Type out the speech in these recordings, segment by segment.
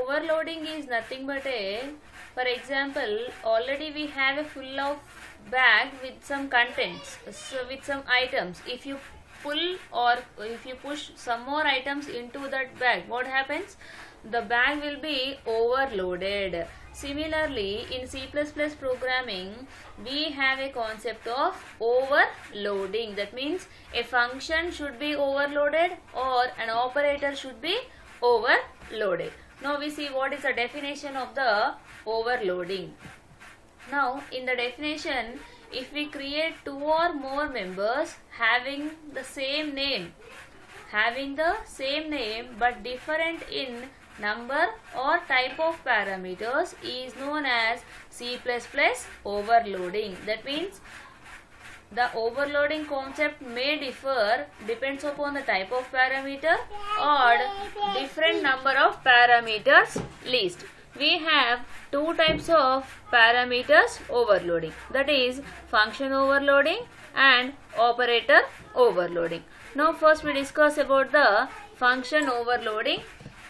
overloading is nothing but for example, already we have a full of bag with some contents, so with some items. If you pull or if you push some more items into that bag, what happens? The bag will be overloaded. Similarly, in C++ programming, we have a concept of overloading. That means a function should be overloaded or an operator should be overloaded. Now we see what is the definition of the overloading. Now in the definition, if we create two or more members having the same name but different in number or type of parameters is known as C++ overloading. That means the overloading concept may differ depends upon the type of parameter or different number of parameters list. We have two types of parameters overloading, that is function overloading and operator overloading. Now first we discuss about the function overloading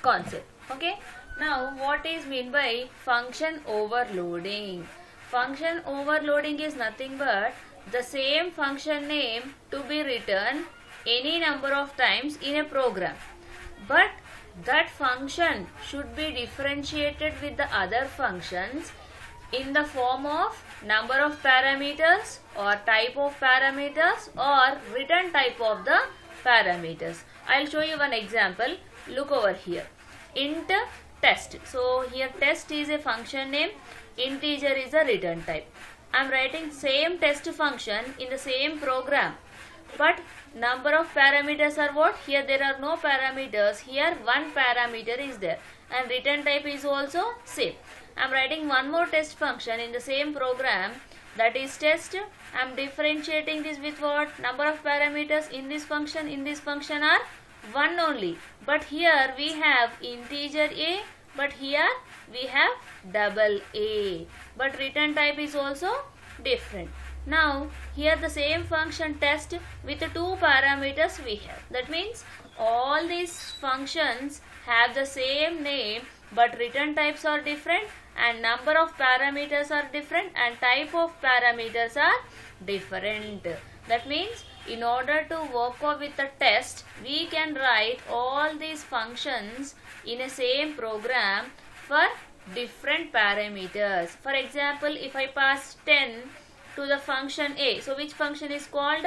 concept. Okay, now what is mean by function overloading? Function overloading is nothing but the same function name to be written any number of times in a program, but that function should be differentiated with the other functions in the form of number of parameters or type of parameters or written type of the parameters. I'll show you one example. Look over here. Int test. So here test is a function name, integer is a return type. I'm writing same test function in the same program, but number of parameters are what? Here there are no parameters. Here one parameter is there and return type is also same. I'm writing one more test function in the same program, that is test. I'm differentiating this with what? Number of parameters in this function are one only, but here we have integer a, but here we have double A, but return type is also different. Now here the same function test with the two parameters we have. That means all these functions have the same name but return types are different and number of parameters are different and type of parameters are different. That means in order to work out with the test, we can write all these functions in a same program for different parameters. For example, if I pass 10 to the function A, so which function is called?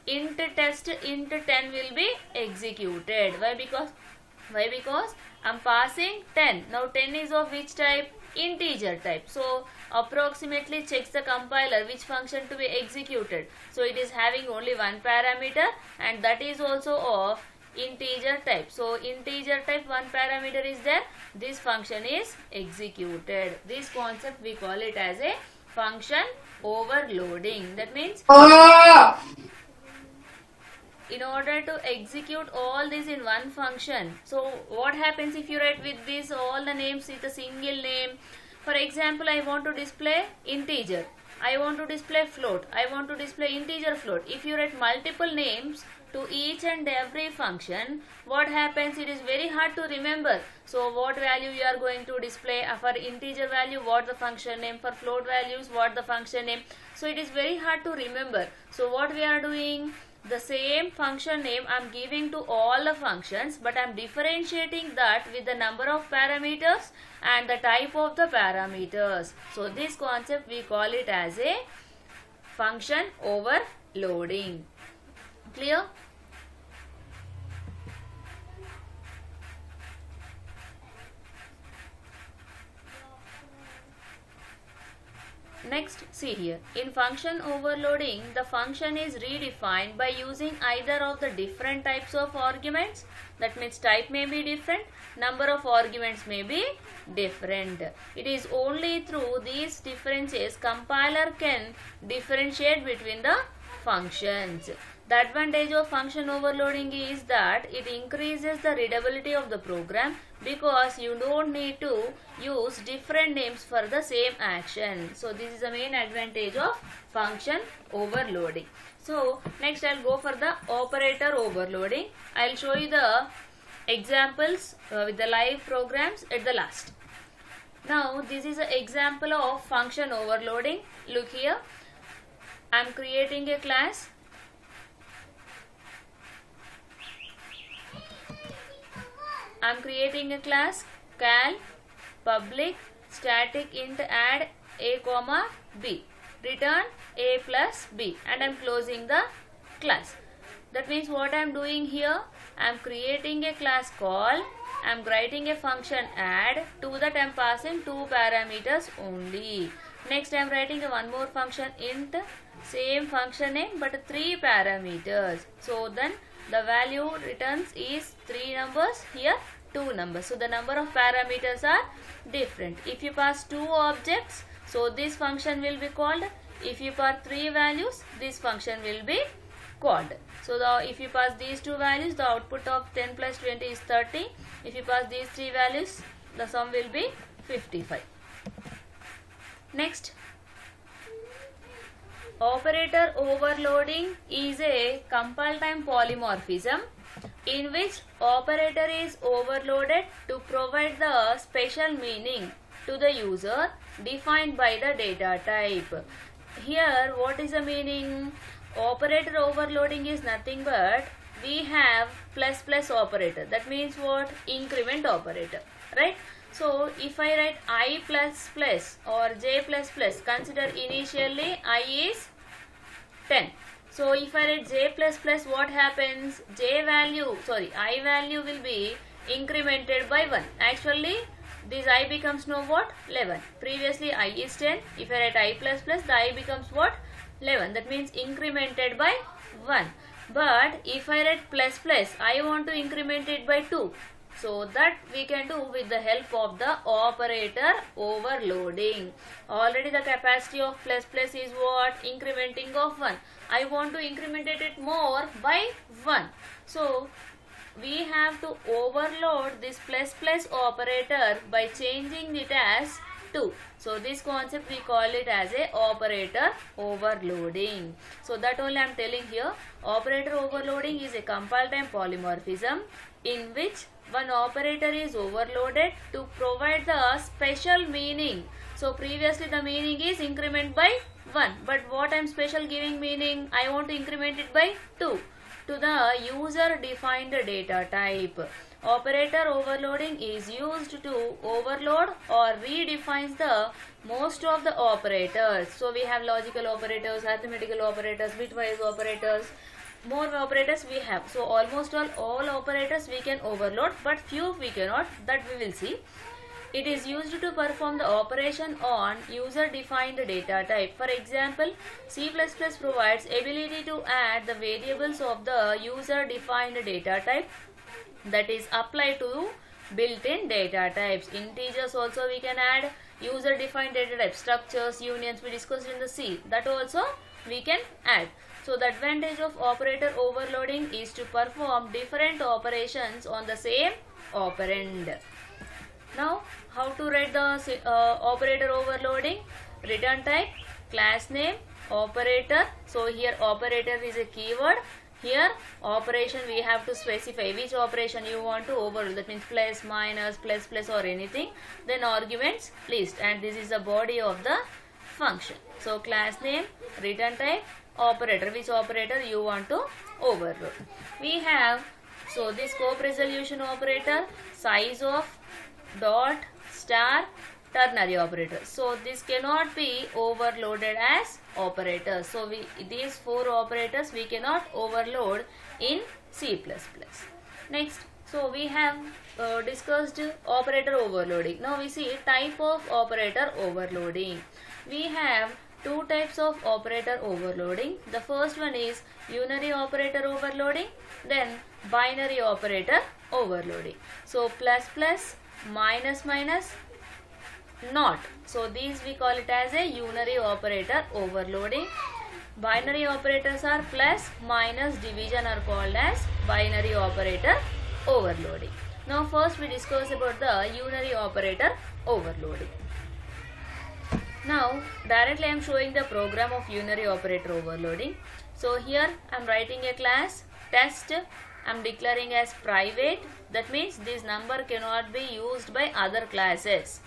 Int test, int 10 will be executed. Why? Because I'm passing 10. Now 10 is of which type? Integer type. So approximately checks the compiler which function to be executed. So it is having only one parameter and that is also of integer type. So integer type one parameter is there. This function is executed. This concept we call it as a function overloading. That means in order to execute all this in one function. So what happens if you write with this all the names with a single name? For example, I want to display integer, I want to display float, I want to display integer float. If you write multiple names to each and every function, what happens? It is very hard to remember. So what value you are going to display? For integer value, what the function name? For float values, what the function name? So it is very hard to remember. So what we are doing? The same function name I am giving to all the functions, but I am differentiating that with the number of parameters and the type of the parameters. So this concept we call it as a function overloading. Clear? Next, see here. In function overloading, the function is redefined by using either of the different types of arguments. That means type may be different, number of arguments may be different. It is only through these differences compiler can differentiate between the functions. The advantage of function overloading is that it increases the readability of the program because you don't need to use different names for the same action. So this is the main advantage of function overloading. So next I'll go for the operator overloading. I'll show you the examples with the live programs at the last. Now this is an example of function overloading. Look here, I am creating a class. Cal public static int add a comma b, return a plus b, and I am closing the class. That means what I am doing here, I am creating a class call, I am writing a function add, to that I am passing 2 parameters only. Next I am writing one more function int, same function name but 3 parameters. So then the value returns is 3 numbers, here 2 numbers. So the number of parameters are different. If you pass 2 objects, so this function will be called. If you pass 3 values, this function will be called. So if you pass these 2 values, the output of 10 plus 20 is 30. If you pass these 3 values, the sum will be 55. Next, operator overloading is a compile time polymorphism in which operator is overloaded to provide the special meaning to the user defined by the data type. Here what is the meaning? Operator overloading is nothing but we have plus plus operator. That means what? Increment operator, right? So if I write I plus plus or j plus plus, consider initially I is 10. So if I write j plus plus, what happens? I value will be incremented by 1. Actually this I becomes now what? 11. Previously I is 10. If I write I plus plus, the I becomes what? 11. That means incremented by 1. But if I write plus plus, I want to increment it by 2. So that we can do with the help of the operator overloading. Already the capacity of plus plus is what? Incrementing of 1. I want to increment it more by 1. So we have to overload this plus plus operator by changing it as 2. So this concept we call it as a operator overloading. So that only I am telling here. Operator overloading is a compile time polymorphism in which one operator is overloaded to provide the special meaning. So previously the meaning is increment by 1, but what I am special giving meaning? I want to increment it by 2 to the user defined data type. Operator overloading is used to overload or redefines the most of the operators. So we have logical operators, arithmetical operators, bitwise operators, more operators we have. So almost all operators we can overload, but few we cannot. That we will see. It is used to perform the operation on user defined data type. For example, C++ provides ability to add the variables of the user defined data type that is applied to built-in data types. Integers also we can add, user defined data types, structures, unions we discussed in the C, that also we can add. So the advantage of operator overloading is to perform different operations on the same operand. Now how to write the operator overloading? Return type, class name, operator. So here operator is a keyword. Here operation we have to specify which operation you want to overload. That means plus, minus, plus, plus or anything. Then arguments list, and this is the body of the function. So class name, return type, operator, which operator you want to overload. We have so this scope resolution operator, size of, dot, star, ternary operator. So this cannot be overloaded as operators. So these 4 operators we cannot overload in C++. Next, so we have discussed operator overloading. Now we see type of operator overloading. We have 2 types of operator overloading. The first one is unary operator overloading, then binary operator overloading. So plus plus, minus minus, not. So these we call it as a unary operator overloading. Binary operators are plus, minus, division are called as binary operator overloading. Now first we discuss about the unary operator overloading. Now directly I am showing the program of unary operator overloading. So here I am writing a class test I'm declaring as private. That means this number cannot be used by other classes.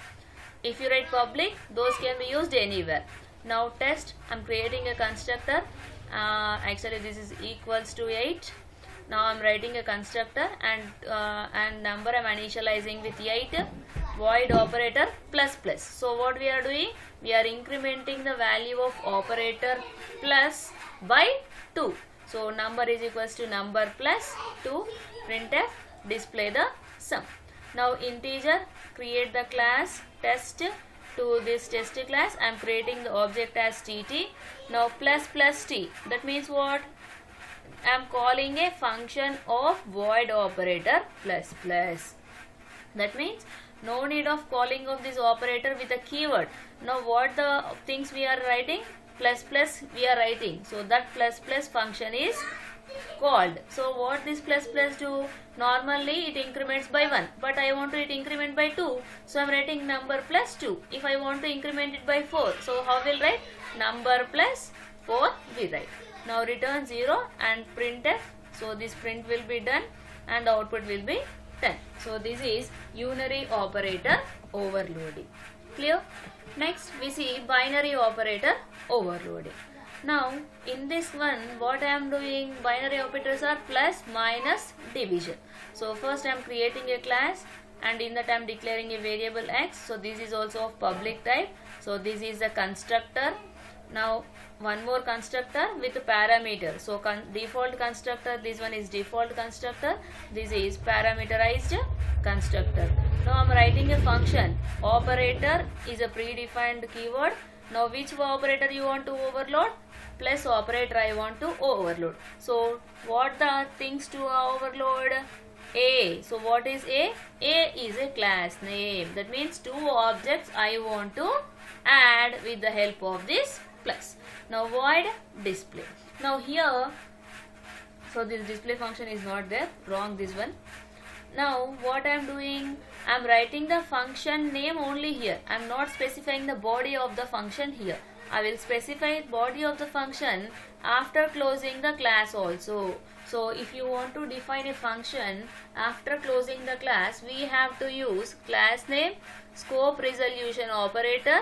If you write public, those can be used anywhere. Now test, I'm creating a constructor. Actually this is equals to 8. Now I'm writing a constructor and number I'm initializing with 8, void operator plus plus. So what we are doing? We are incrementing the value of operator plus by 2. So number is equals to number plus 2, printf, display the sum. Now integer, create the class test. To this test class I am creating the object as tt. Now plus plus t, that means what? I am calling a function of void operator plus plus. That means no need of calling of this operator with a keyword. Now what the things we are writing? Plus plus we are writing. So that plus plus function is called. So what this plus plus do? Normally it increments by 1, but I want to it increment by 2. So I am writing number plus 2. If I want to increment it by 4, so how will write? Number plus 4 we write. Now return 0 and printf. So this print will be done and output will be 10. So this is unary operator overloading. Clear? Next we see binary operator overloading. Now in this one what I am doing, binary operators are plus, minus, division. So first I am creating a class and in that I am declaring a variable x. So this is also of public type. So this is the constructor. Now one more constructor with parameter. So default constructor, this one is default constructor, this is parameterized constructor. Now I am writing a function. Operator is a predefined keyword. Now which operator you want to overload? Plus operator I want to overload. So what the things to overload? A. So what is A? A is a class name. That means 2 objects I want to add with the help of this plus. Now void display. Now here, so this display function is not there, wrong this one. Now what I am doing, I am writing the function name only here. I am not specifying the body of the function here. I will specify body of the function after closing the class also. So if you want to define a function after closing the class, we have to use class name, scope resolution operator,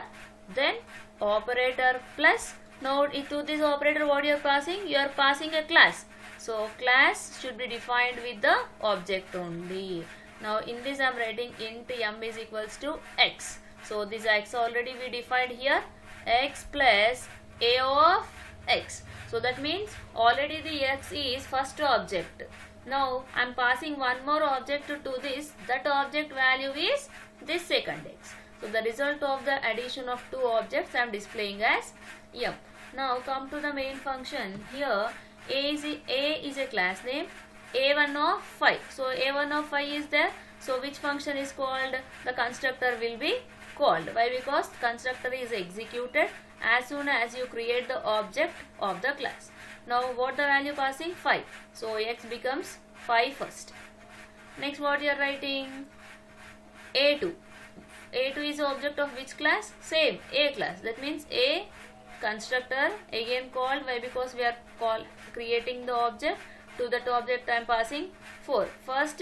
then operator plus. Now to this operator what you are passing? You are passing a class. So class should be defined with the object only. Now in this I am writing int m is equals to x. So this x already we defined here, x plus a of x. So that means already the x is first object. Now I am passing one more object to this. That object value is this second x. So the result of the addition of 2 objects I am displaying as m. Now come to the main function. Here a is a class name, a1 of 5. So a1 of 5 is there. So which function is called? The constructor will be called. Why? Because constructor is executed as soon as you create the object of the class. Now what the value passing? 5. So x becomes 5 first. Next what you are writing? A2. A2 is the object of which class? Same, A class. That means A constructor again called. Why? Because we are creating the object. To that object I am passing 4. First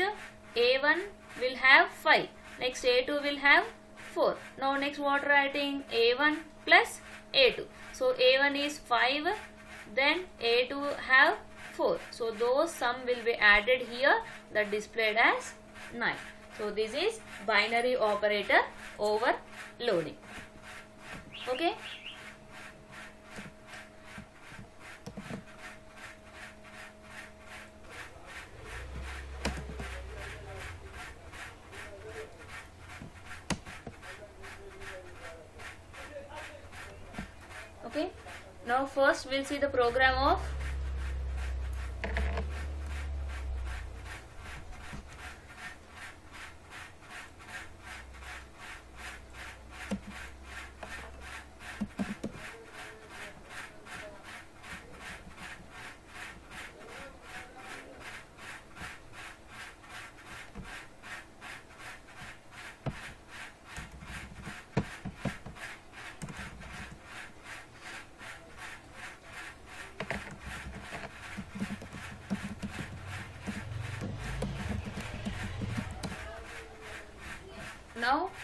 A1 will have 5. Next A2 will have 4. Now next what writing? A1 plus A2. So A1 is 5. Then A2 have 4. So those sum will be added here, that displayed as 9. So this is binary operator overloading. Okay. Okay. Now first we'll see the program of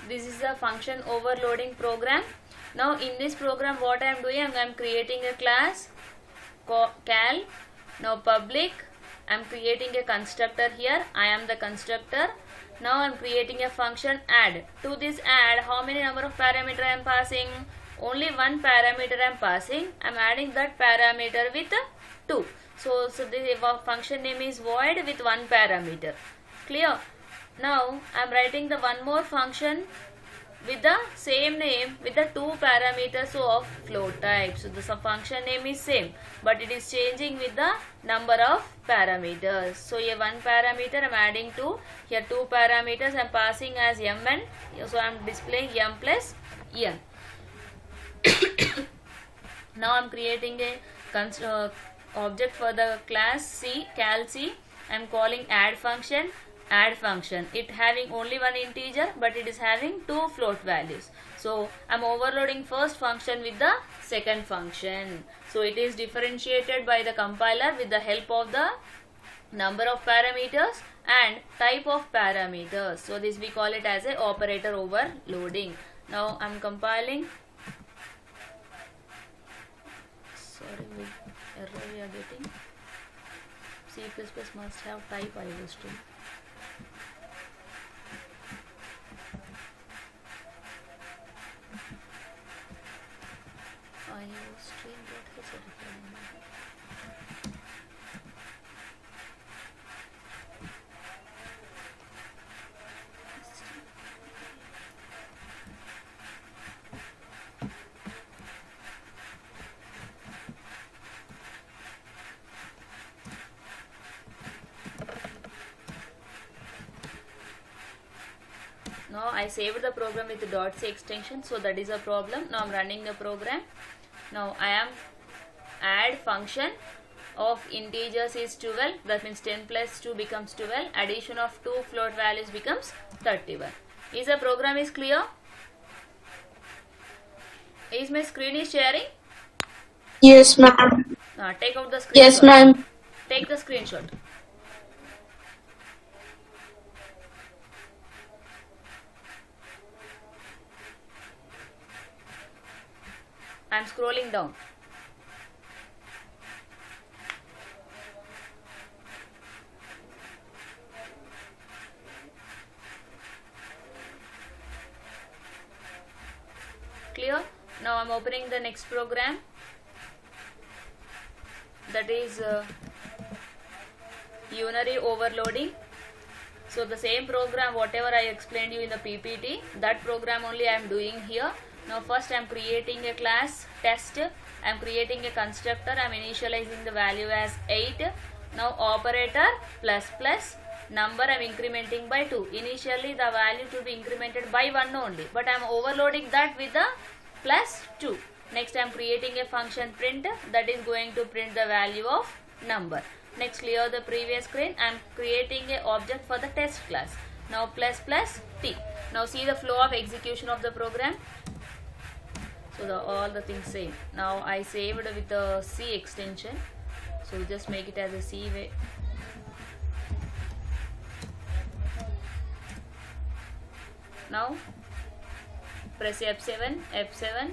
this is a function overloading program. Now in this program what I am doing, I am creating a class cal. Now public, I am creating a constructor here. I am the constructor. Now I am creating a function add. To this add, how many number of parameter I am passing? Only one parameter I am passing. I am adding that parameter with 2. So the function name is void with one parameter. Clear? Now I am writing the one more function with the same name with the 2 parameters of float type. So the function name is same, but it is changing with the number of parameters. So here one parameter I am adding to, here 2 parameters I am passing as m, and so I am displaying m plus n. Now I am creating a object for the class C, cal C. I am calling add function. It having only one integer, but it is having 2 float values. So I am overloading first function with the second function. So it is differentiated by the compiler with the help of the number of parameters and type of parameters. So this we call it as a operator overloading. Now I am compiling. Sorry, error we are getting. C++ must have type IO string. Now I saved the program with the .c extension, so that is a problem. Now I am running the program. Now I am add function of integers is 12, that means 10 plus 2 becomes 12, addition of 2 float values becomes 31. Is the program is clear? Is my screen is sharing? Yes, ma'am. Take out the screenshot. Yes, ma'am. Take the screenshot. I am scrolling down. Clear? Now I am opening the next program, that is unary overloading. So the same program whatever I explained you in the PPT, that program only I am doing here. Now first I am creating a class test. I am creating a constructor. I am initializing the value as 8. Now operator plus plus number I am incrementing by 2. Initially the value to be incremented by 1 only, but I am overloading that with the plus 2. Next I am creating a function print that is going to print the value of number. Next clear the previous screen. I am creating a object for the test class. Now plus plus t. Now see the flow of execution of the program. So all the things same. Now I saved with the C extension. So just make it as a C way. Now press F7.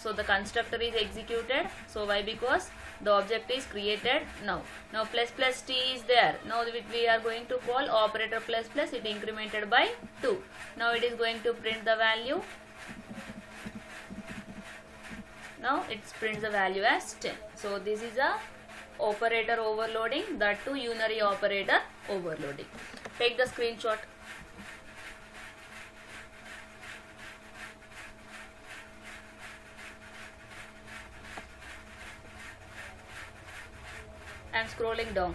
So the constructor is executed. So why? Because the object is created now. Now plus plus t is there. Now we are going to call operator plus plus. It incremented by 2. Now it is going to print the value. Now it prints the value as 10. So this is a operator overloading, that too unary operator overloading. Take the screenshot. I am scrolling down.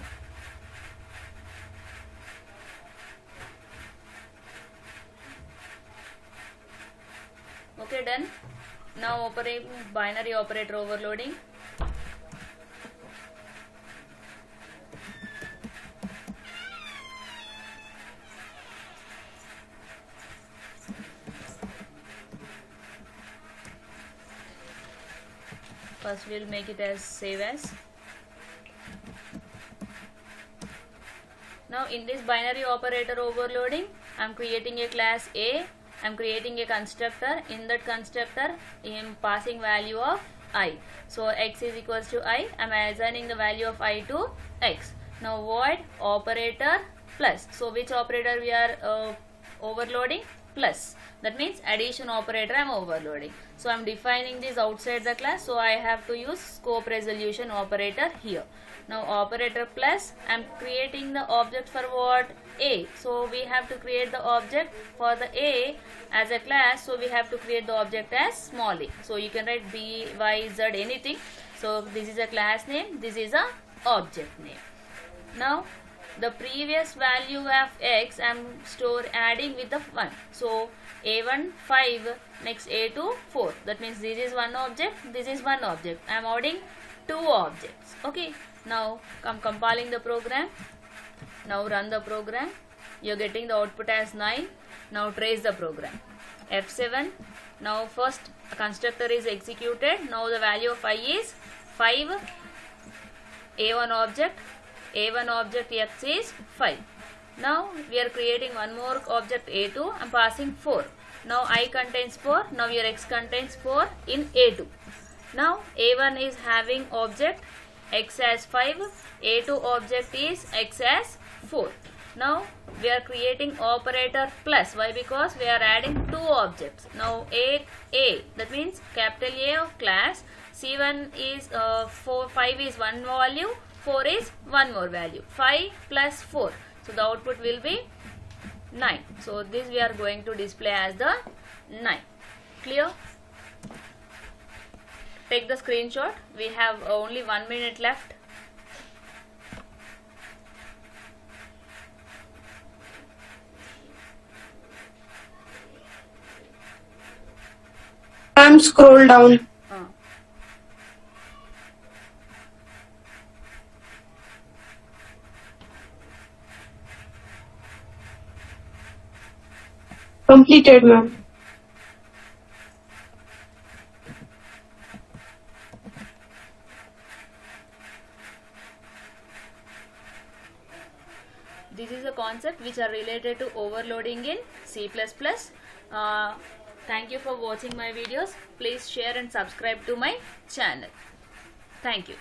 Okay, done. Now operating binary operator overloading. First we'll make it as save as. Now in this binary operator overloading, I am creating a class A. I'm creating a constructor. In that constructor, I am passing value of I. So x is equals to I. I'm assigning the value of I to x. Now void operator plus. So which operator we are overloading? Plus. That means addition operator I'm overloading. So I'm defining this outside the class. So I have to use scope resolution operator here. Now operator plus, I'm creating the object for what? A. So we have to create the object for the A as a class. So we have to create the object as small a. So you can write B, Y, Z, anything. So this is a class name. This is a object name. Now the previous value of x I'm adding with the 1. So a1 5, next a2 4. That means this is one object, this is one object. I'm adding two objects. Okay. Now I'm compiling the program. Now run the program. You're getting the output as 9. Now trace the program. F7. Now first constructor is executed. Now the value of I is 5. A1 object. A1 object x is 5. Now we are creating one more object A2. I'm passing 4. Now I contains 4. Now your x contains 4 in A2. Now A1 is having object x as 5. A2 object is x as 4. Now we are creating operator plus. Why? Because we are adding two objects. Now A, that means capital A of class. C1 is 4, 5 is one value. 4 is one more value. 5 plus 4. So the output will be 9. So this we are going to display as the 9. Clear? Take the screenshot. We have only 1 minute left. Ma'am, scroll down. Completed, ma'am. This is a concept which are related to overloading in C++. Thank you for watching my videos. Please share and subscribe to my channel. Thank you.